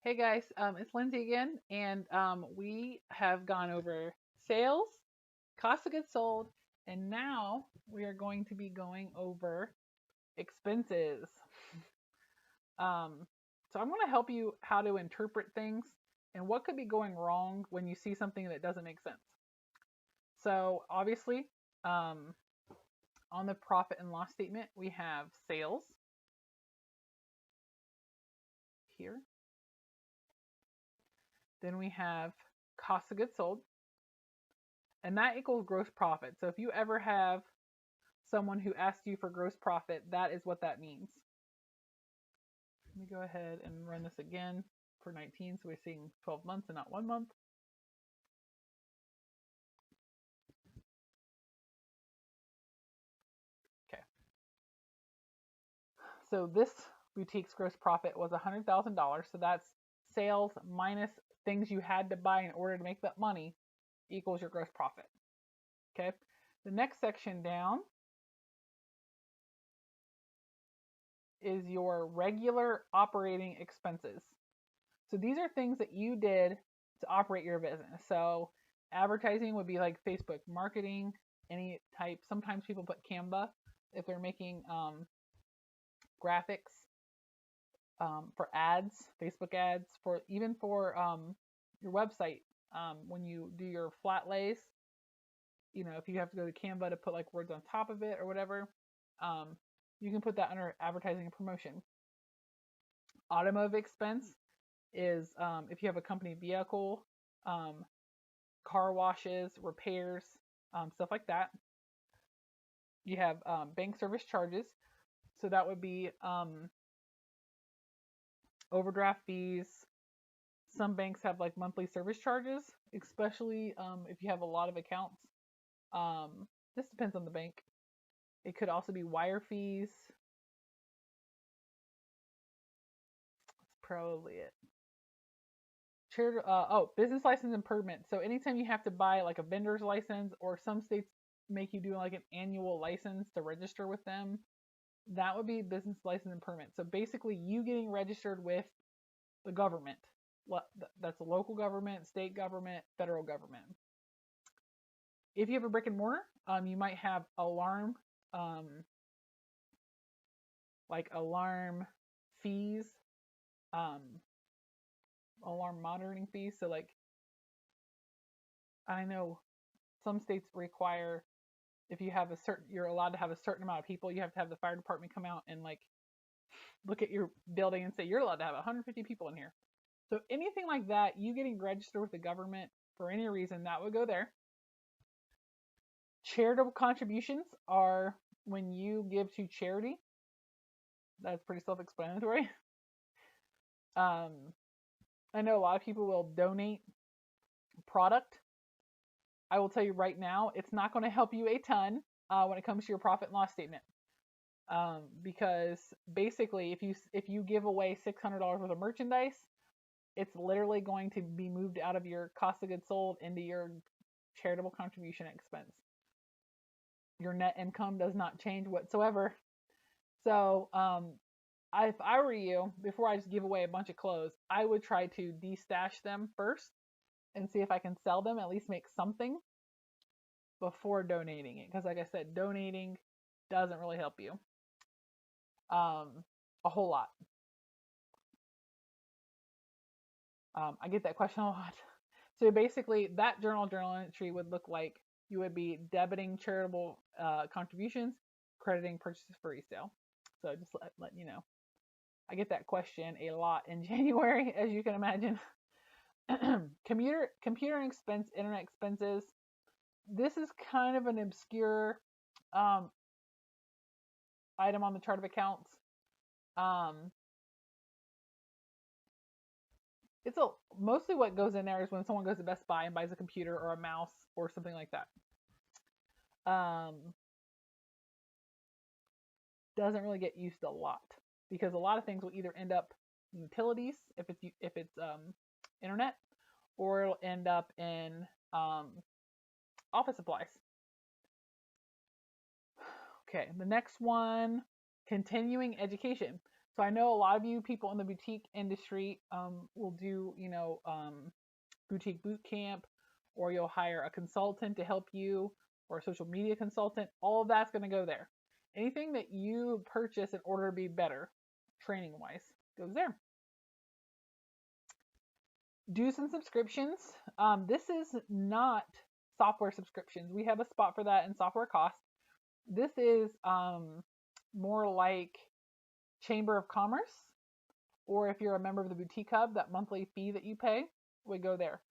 Hey guys, it's Lindsey again, and we have gone over sales, cost of goods sold, and now we are going to be going over expenses. Um, so I'm going to help you how to interpret things and what could be going wrong when you see something that doesn't make sense. So obviously, um, on the profit and loss statement, we have sales here. Then we have cost of goods sold, and that equals gross profit. So if you ever have someone who asks you for gross profit, that is what that means. Let me go ahead and run this again for 19, so we're seeing 12 months and not 1 month. Okay. So this boutique's gross profit was $100,000, so that's sales minus things you had to buy in order to make that money equals your gross profit. Okay. The next section down is your regular operating expenses. So these are things that you did to operate your business. So advertising would be like Facebook marketing, any type. Sometimes people put Canva if they're making graphics for ads, Facebook ads, for even for your website. When you do your flat lays, if you have to go to Canva to put like words on top of it or whatever, you can put that under advertising and promotion. Automotive expense is if you have a company vehicle, car washes, repairs, stuff like that. You have bank service charges. So that would be overdraft fees. Some banks have like monthly service charges, especially if you have a lot of accounts. This depends on the bank. It could also be wire fees. That's probably it. Business license and permit. So anytime you have to buy like a vendor's license, or some states make you do like an annual license to register with them, that would be business license and permit. So basically you getting registered with the government. That's a local government, state government, federal government. If you have a brick and mortar, you might have alarm fees, alarm monitoring fees. So like, I know some states require, if you have you're allowed to have a certain amount of people, you have to have the fire department come out and like look at your building and say you're allowed to have 150 people in here. So anything like that, you getting registered with the government for any reason, that would go there. Charitable contributions are when you give to charity. That's pretty self-explanatory. I know a lot of people will donate product. I will tell you right now, it's not going to help you a ton when it comes to your profit and loss statement. Because basically, if you give away $600 worth of merchandise, it's literally going to be moved out of your cost of goods sold into your charitable contribution expense. Your net income does not change whatsoever. So if I were you, before I just give away a bunch of clothes, I would try to destash them first and see if I can sell them, at least make something before donating it. Because like I said, donating doesn't really help you a whole lot. I get that question a lot. So basically, that journal entry would look like you would be debiting charitable contributions, crediting purchases for resale. So just letting you know. I get that question a lot in January, as you can imagine. Computer expense, internet expenses. This is kind of an obscure item on the chart of accounts. It's mostly what goes in there is when someone goes to Best Buy and buys a computer or a mouse or something like that. Doesn't really get used a lot because a lot of things will either end up in utilities if it's internet, or it'll end up in office supplies. Okay, the next one, continuing education. So I know a lot of you people in the boutique industry will do, boutique boot camp, or you'll hire a consultant to help you, or a social media consultant. All of that's going to go there. Anything that you purchase in order to be better, training wise, goes there. Dues and subscriptions. This is not software subscriptions. We have a spot for that in software cost. This is more like Chamber of Commerce, or if you're a member of the Boutique Hub, that monthly fee that you pay would go there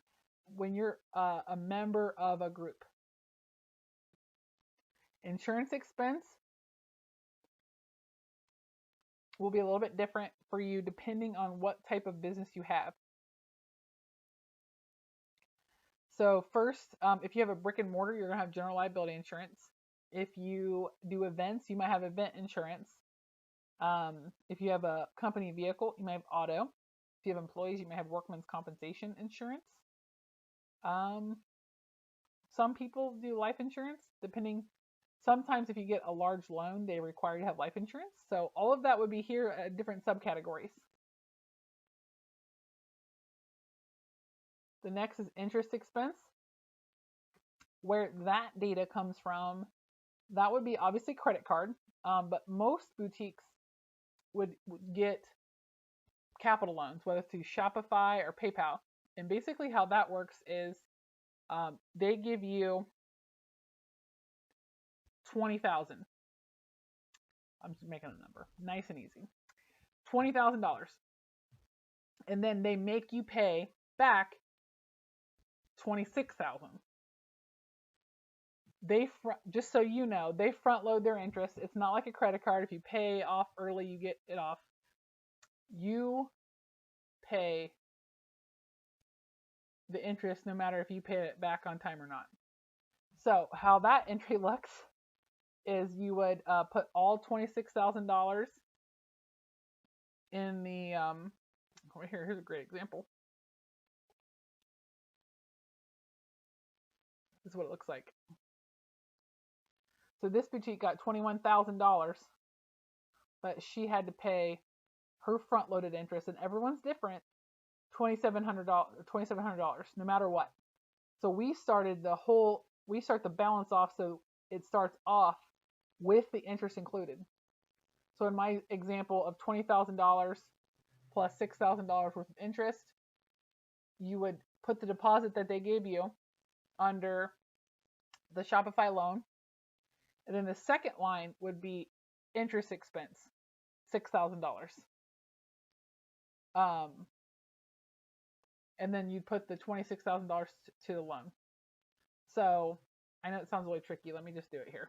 when you're a member of a group. Insurance expense will be a little bit different for you depending on what type of business you have. So first, if you have a brick and mortar, you're going to have general liability insurance. If you do events, you might have event insurance. If you have a company vehicle, you might have auto. If you have employees, you may have workman's compensation insurance. Some people do life insurance, depending. Sometimes if you get a large loan, they require you to have life insurance. So all of that would be here at different subcategories. The next is interest expense. Where that data comes from, that would be obviously credit card, but most boutiques would get capital loans, whether through Shopify or PayPal. And basically how that works is they give you $20,000. I'm just making a number, nice and easy. $20,000. And then they make you pay back $26,000. Just so you know, they front load their interest. It's not like a credit card. If you pay off early, you get it off. You pay the interest no matter if you pay it back on time or not. So how that entry looks is you would put all $26,000 in the right here. Here's a great example. This is what it looks like. So this boutique got $21,000, but she had to pay her front-loaded interest, and everyone's different. $2,700, no matter what. So we start the balance off, so it starts off with the interest included. So in my example of $20,000 plus $6,000 worth of interest, you would put the deposit that they gave you under the Shopify loan. And then the second line would be interest expense, $6,000. And then you'd put the $26,000 to the loan. So I know it sounds really tricky. Let me just do it here.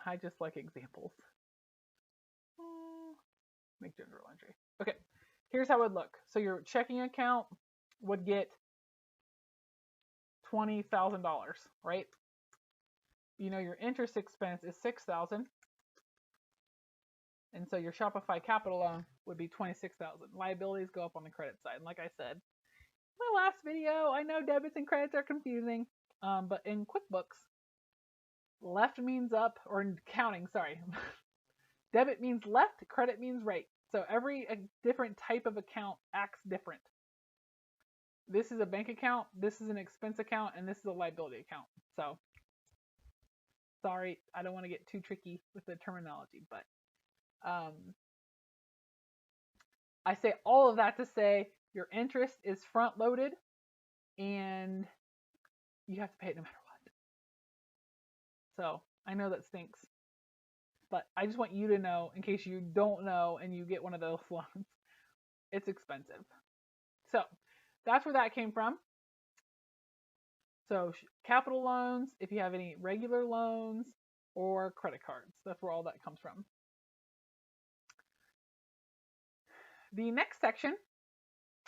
I just like examples. Make general entry. Okay, here's how it would look. So your checking account would get $20,000, right? You know your interest expense is $6,000, and so your Shopify capital loan would be $26,000. Liabilities go up on the credit side. And like I said, my last video, I know debits and credits are confusing, but in QuickBooks, left means up, or in accounting, sorry. Debit means left, credit means right. So every different type of account acts different. This is a bank account, this is an expense account, and this is a liability account. So sorry, I don't want to get too tricky with the terminology, but I say all of that to say your interest is front loaded and you have to pay it no matter what. So I know that stinks, but I just want you to know, in case you don't know and you get one of those loans, it's expensive. So that's where that came from. So capital loans, if you have any regular loans, or credit cards, that's where all that comes from. The next section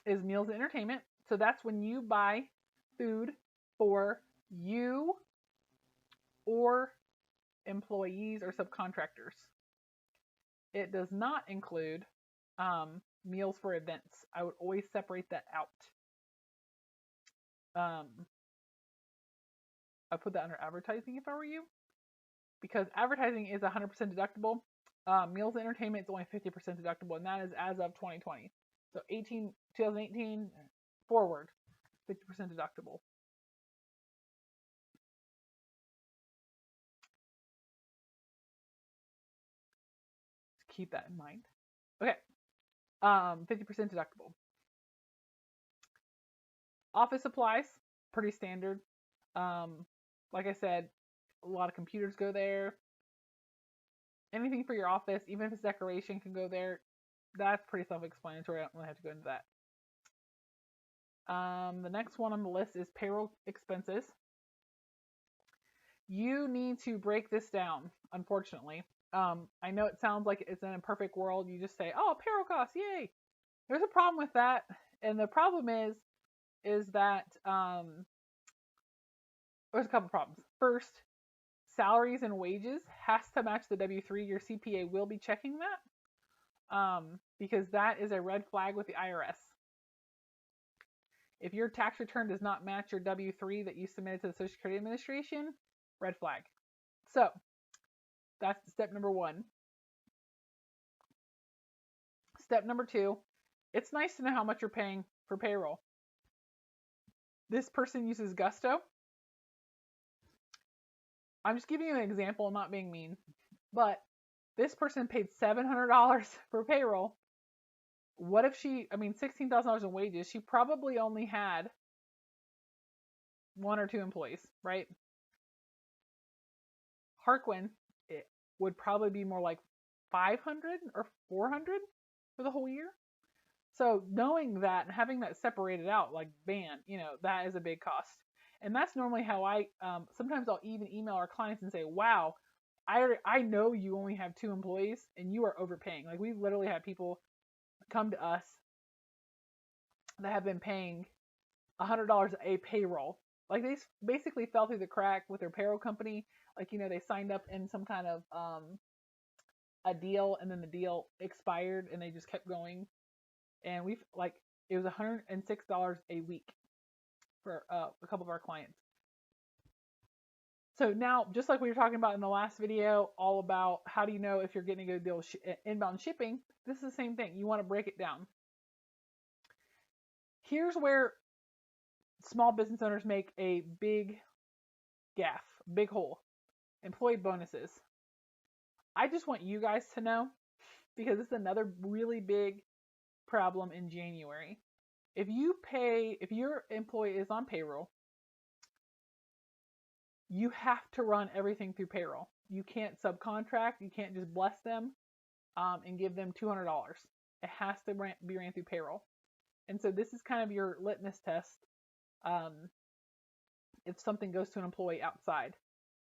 is meals and entertainment. So that's when you buy food for you or employees or subcontractors. It does not include meals for events. I would always separate that out. I put that under advertising if I were you, because advertising is 100% deductible. Meals and entertainment is only 50% deductible, and that is as of 2020. So 2018 forward, 50% deductible. Keep that in mind. Okay, 50% deductible. Office supplies, pretty standard. Like I said, a lot of computers go there. Anything for your office, even if it's decoration, can go there. That's pretty self-explanatory. I don't really have to go into that. The next one on the list is payroll expenses. You need to break this down, unfortunately. I know it sounds like it's in a perfect world. You just say, oh, payroll costs, yay. There's a problem with that. And the problem is that there's a couple problems. First, salaries and wages has to match the W-3. Your CPA will be checking that because that is a red flag with the IRS. If your tax return does not match your W-3 that you submitted to the Social Security Administration, red flag. So that's step number one. Step number two, it's nice to know how much you're paying for payroll. This person uses Gusto. I'm just giving you an example, not being mean, but this person paid $700 for payroll. What if $16,000 in wages, she probably only had 1 or 2 employees, right? HarQuin, it would probably be more like 500 or 400 for the whole year. So knowing that and having that separated out, like, man, that is a big cost. And that's normally how I, sometimes I'll even email our clients and say, wow, I know you only have 2 employees and you are overpaying. Like, we've literally had people come to us that have been paying $100 a payroll. Like, they basically fell through the crack with their payroll company. Like, they signed up in some kind of a deal, and then the deal expired and they just kept going. And it was $106 a week for a couple of our clients. So now, just like we were talking about in the last video, all about how do you know if you're getting a good deal inbound shipping, this is the same thing. You want to break it down. Here's where small business owners make a big gaffe, big hole. Employee bonuses. I just want you guys to know, because this is another really big problem in January. If your employee is on payroll, you have to run everything through payroll. You can't subcontract. You can't just bless them and give them $200. It has to be ran through payroll. And so this is kind of your litmus test if something goes to an employee outside.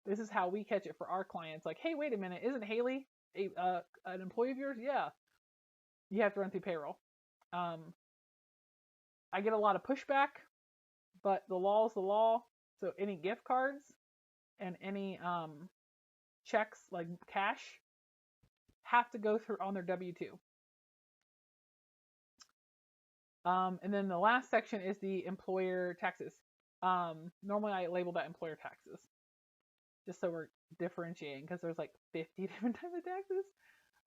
This is how we catch it for our clients. Like, hey, wait a minute, isn't Haley an employee of yours? Yeah. You have to run through payroll. I get a lot of pushback, but the law is the law. So any gift cards and any checks, like cash, have to go through on their W-2. And then the last section is the employer taxes. Normally I label that employer taxes, just so we're differentiating, because there's like 50 different types of taxes.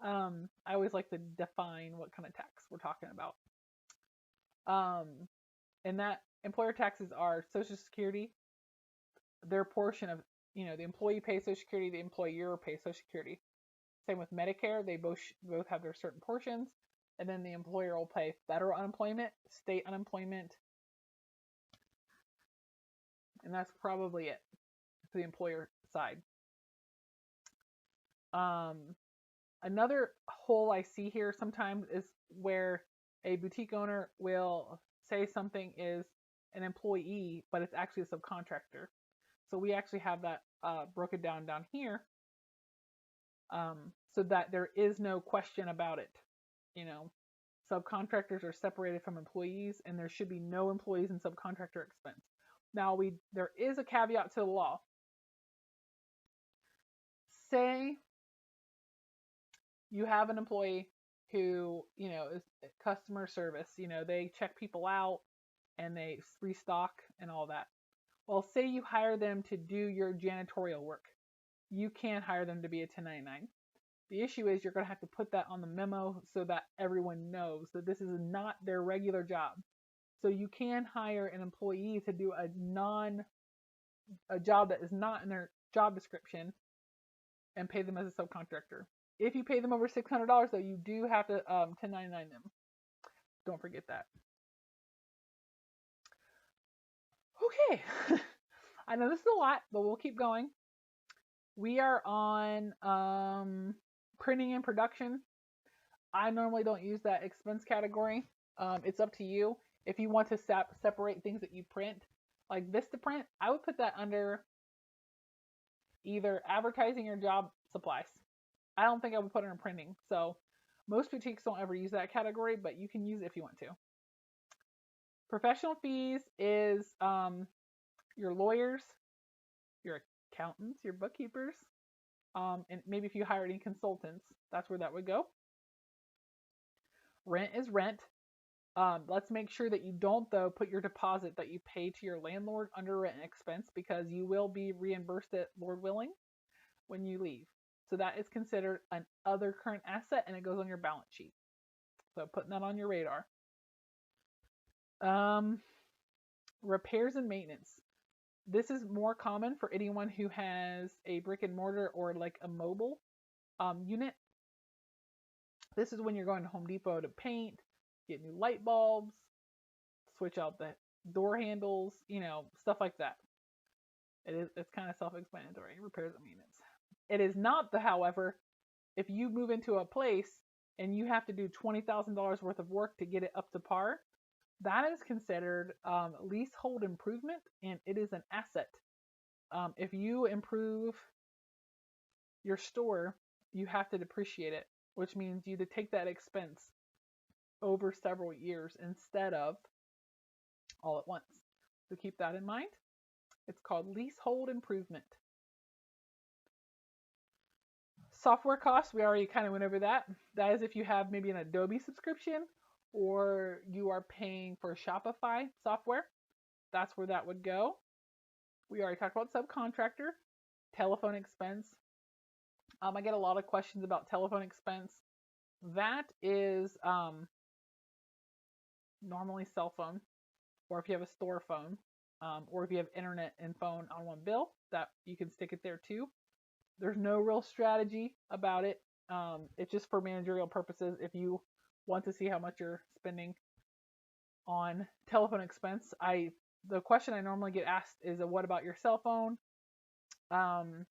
I always like to define what kind of tax we're talking about. And that employer taxes are Social Security, their portion of, the employee pays Social Security, the employer pays Social Security. Same with Medicare, they both have their certain portions, and then the employer will pay federal unemployment, state unemployment, and that's probably it for the employer side. Another hole I see here sometimes is where a boutique owner will say something is an employee, but it's actually a subcontractor. So we actually have that broken down here, so that there is no question about it. Subcontractors are separated from employees, and there should be no employees in subcontractor expense. Now, there is a caveat to the law. Say you have an employee who, is customer service. They check people out and they restock and all that. Well, say you hire them to do your janitorial work. You can't hire them to be a 1099. The issue is you're going to have to put that on the memo so that everyone knows that this is not their regular job. So you can hire an employee to do a job that is not in their job description and pay them as a subcontractor. If you pay them over $600 though, you do have to 1099 them. Don't forget that. Okay. I know this is a lot, but we'll keep going. We are on printing and production. I normally don't use that expense category. It's up to you. If you want to separate things that you print, like Vistaprint, I would put that under either advertising or job supplies. I don't think I would put it in printing. So most boutiques don't ever use that category, but you can use it if you want to. Professional fees is your lawyers, your accountants, your bookkeepers, and maybe if you hire any consultants, that's where that would go. Rent is rent. Let's make sure that you don't, though, put your deposit that you pay to your landlord under rent expense, because you will be reimbursed it, Lord willing, when you leave. So that is considered an other current asset, and it goes on your balance sheet. So putting that on your radar. Repairs and maintenance. This is more common for anyone who has a brick and mortar or like a mobile unit. This is when you're going to Home Depot to paint, get new light bulbs, switch out the door handles, stuff like that. It's kind of self-explanatory, repairs and maintenance. It is not, however, if you move into a place and you have to do $20,000 worth of work to get it up to par, that is considered leasehold improvement, and it is an asset. If you improve your store, you have to depreciate it, which means you to take that expense over several years instead of all at once. So keep that in mind. It's called leasehold improvement. Software costs, we already kind of went over that. That is if you have maybe an Adobe subscription or you are paying for Shopify software. That's where that would go. We already talked about subcontractor, telephone expense. I get a lot of questions about telephone expense. That is normally cell phone, or if you have a store phone, or if you have internet and phone on one bill, that you can stick it there too. There's no real strategy about it. It's just for managerial purposes. If you want to see how much you're spending on telephone expense, the question I normally get asked is, what about your cell phone? The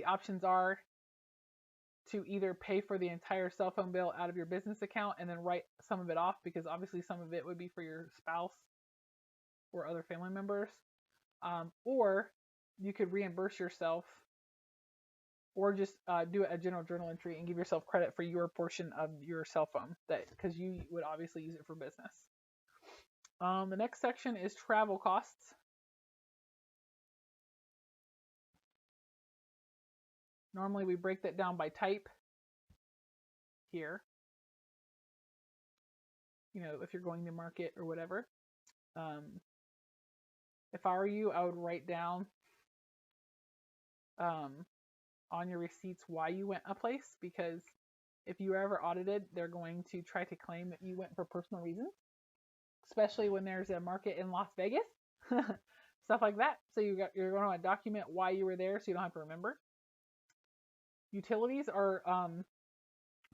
options are to either pay for the entire cell phone bill out of your business account and then write some of it off, because obviously some of it would be for your spouse or other family members, or you could reimburse yourself, or just do a general journal entry and give yourself credit for your portion of your cell phone, because you would obviously use it for business. The next section is travel costs. Normally we break that down by type here. If you're going to market or whatever. If I were you, I would write down on your receipts why you went a place, because if you are ever audited, they're going to try to claim that you went for personal reasons, especially when there's a market in Las Vegas, stuff like that. So you're going to document why you were there so you don't have to remember. Utilities are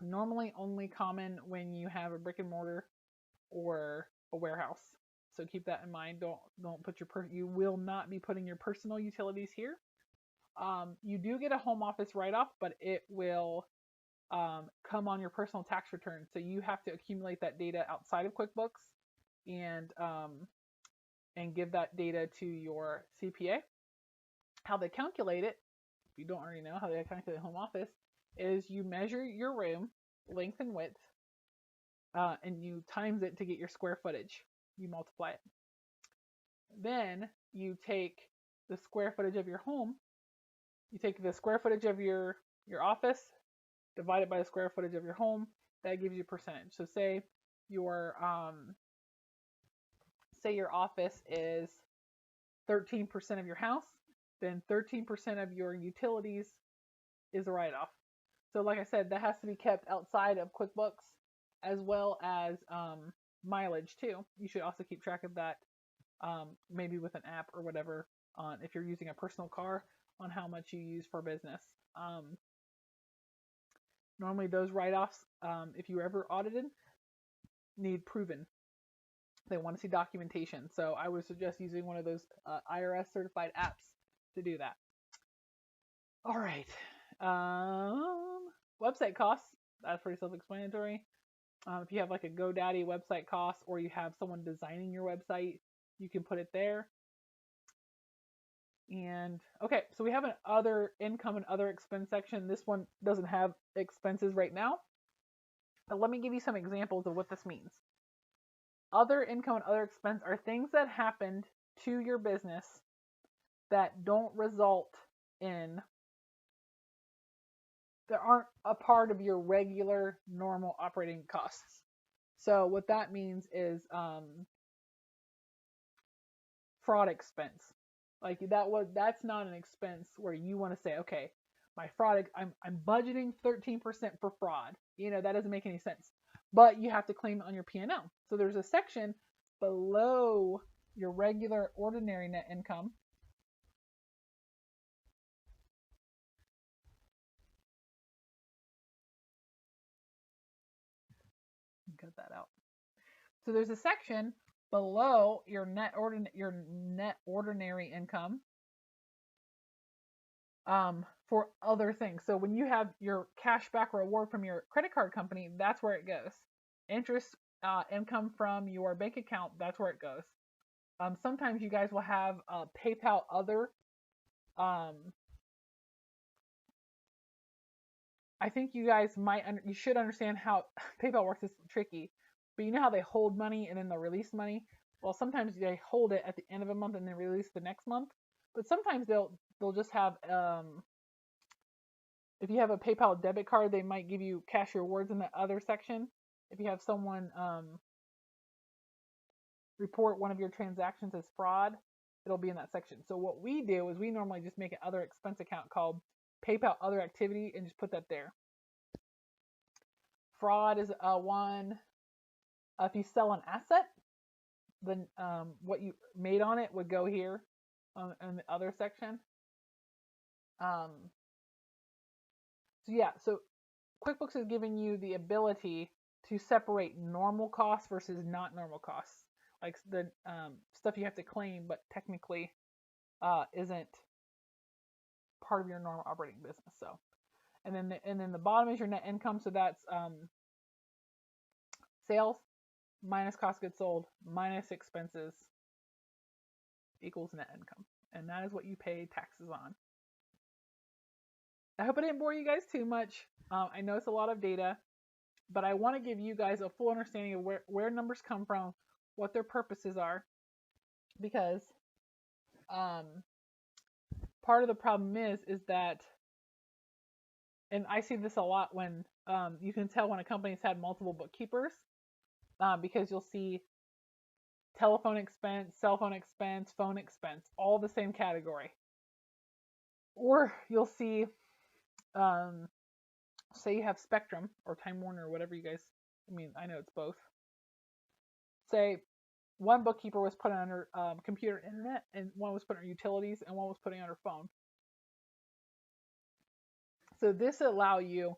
normally only common when you have a brick and mortar or a warehouse. So keep that in mind. Don't put you will not be putting your personal utilities here. You do get a home office write-off, but it will come on your personal tax return. So you have to accumulate that data outside of QuickBooks and give that data to your CPA. How they calculate it, if you don't already know how they calculate home office, is you measure your room length and width, and you times it to get your square footage. You multiply it. Then you take the square footage of your home. You take the square footage of your office, divide it by the square footage of your home. That gives you a percentage. So say your office is 13% of your house, then 13% of your utilities is a write-off. So like I said, that has to be kept outside of QuickBooks, as well as mileage too. You should also keep track of that, maybe with an app or whatever, on if you're using a personal car, on how much you use for business. Normally those write-offs, if you were ever audited, need proven. They want to see documentation. So I would suggest using one of those IRS certified apps to do that. All right. Website costs. That's pretty self-explanatory. If you have like a GoDaddy website cost, or you have someone designing your website, you can put it there. And okay, so we have an other income and other expense section. This one doesn't have expenses right now, but let me give you some examples of what this means. Other income and other expense are things that happened to your business that don't result in, that aren't a part of your regular normal operating costs. So what that means is fraud expense. Like that's not an expense where you want to say, okay, my fraud, I'm budgeting 13% for fraud. You know, that doesn't make any sense. But you have to claim it on your P&L. So there's a section below your regular ordinary net income. Cut that out. So there's a section below your net ordinary income for other things. So when you have your cash back reward from your credit card company, that's where it goes. Interest income from your bank account, that's where it goes. Sometimes you guys will have PayPal other. I think you guys you should understand how PayPal works. Is tricky, but you know how they hold money and then they'll release money. Well, sometimes they hold it at the end of a month and then release the next month. But sometimes they'll just have if you have a PayPal debit card, they might give you cash rewards in the other section. If you have someone report one of your transactions as fraud, it'll be in that section. So what we do is we normally just make an other expense account called PayPal other activity and just put that there. Fraud is one. If you sell an asset, then what you made on it would go here in the other section. So yeah, so QuickBooks is giving you the ability to separate normal costs versus not normal costs, like the stuff you have to claim but technically isn't part of your normal operating business. So, and then the bottom is your net income. So that's sales minus cost of goods sold minus expenses equals net income, and that is what you pay taxes on. I hope I didn't bore you guys too much. I know it's a lot of data, but I want to give you guys a full understanding of where numbers come from, what their purposes are, because part of the problem is that, and I see this a lot when you can tell when a company's had multiple bookkeepers, because you'll see telephone expense, cell phone expense, phone expense, all the same category. Or you'll see, say you have Spectrum or Time Warner or whatever you guys, I mean, I know it's both. Say one bookkeeper was put under computer and internet, and one was put under utilities, and one was putting under phone. So this will allow you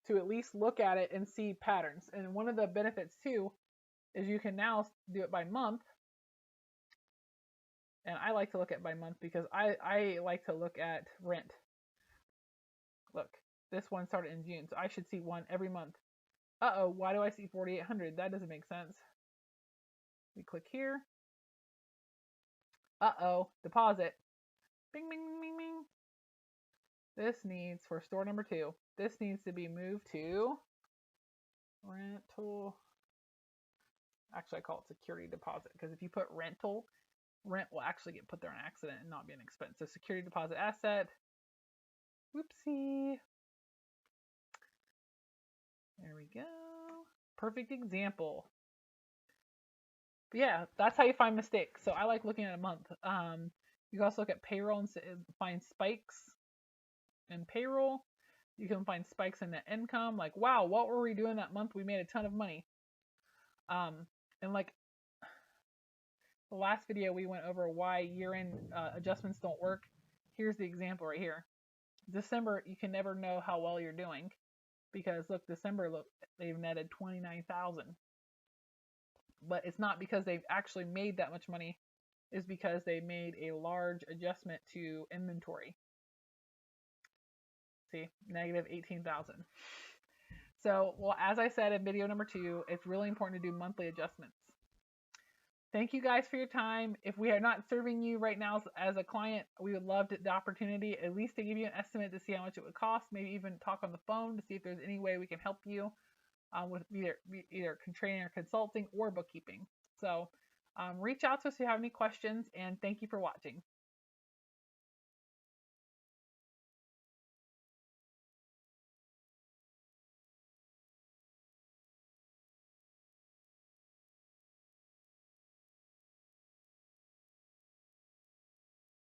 to at least look at it and see patterns. And one of the benefits too is you can now do it by month. And I like to look at by month because I like to look at rent. Look, this one started in June, so I should see one every month. Uh-oh, why do I see 4,800? That doesn't make sense. We click here. Uh-oh, deposit. Bing, bing, bing, bing, bing. This needs, for store number 2, this needs to be moved to rental. Actually, I call it security deposit, because if you put rental, rent will actually get put there on accident and not be an expense. So security deposit asset. Whoopsie. There we go. Perfect example. But yeah, that's how you find mistakes. So I like looking at a month. You can also look at payroll and find spikes in payroll. You can find spikes in net income, like, wow, what were we doing that month? We made a ton of money. And like the last video, we went over why year-end adjustments don't work. Here's the example right here. December, you can never know how well you're doing because look, December, look, they've netted $29,000. But it's not because they've actually made that much money. It's because they made a large adjustment to inventory. See, negative 18,000. So, well, as I said in video number 2, it's really important to do monthly adjustments. Thank you guys for your time. If we are not serving you right now as a client, we would love the opportunity at least to give you an estimate to see how much it would cost, maybe even talk on the phone to see if there's any way we can help you with either training or consulting or bookkeeping. So reach out to us if you have any questions, and thank you for watching.